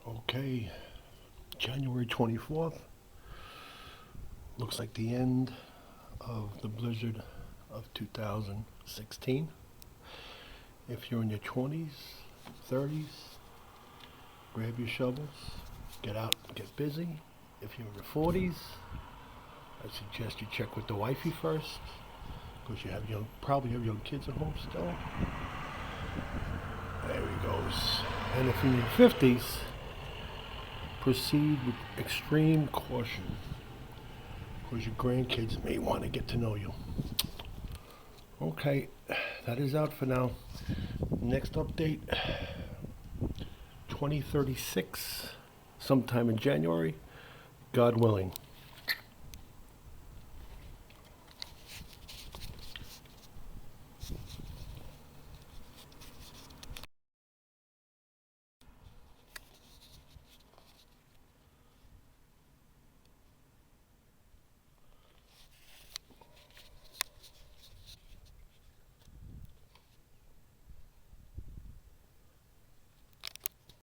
Okay, January 24th. Looks like the end of the blizzard of 2016. If you're in your 20s, 30s, grab your shovels, get out and get busy. If you're in your 40s, I suggest you check with the wifey first, because you have probably have young kids at home still. There he goes. And if you're in your 50s, proceed with extreme caution, because your grandkids may want to get to know you. Okay, that is out for now. Next update, 2036, sometime in January, God willing.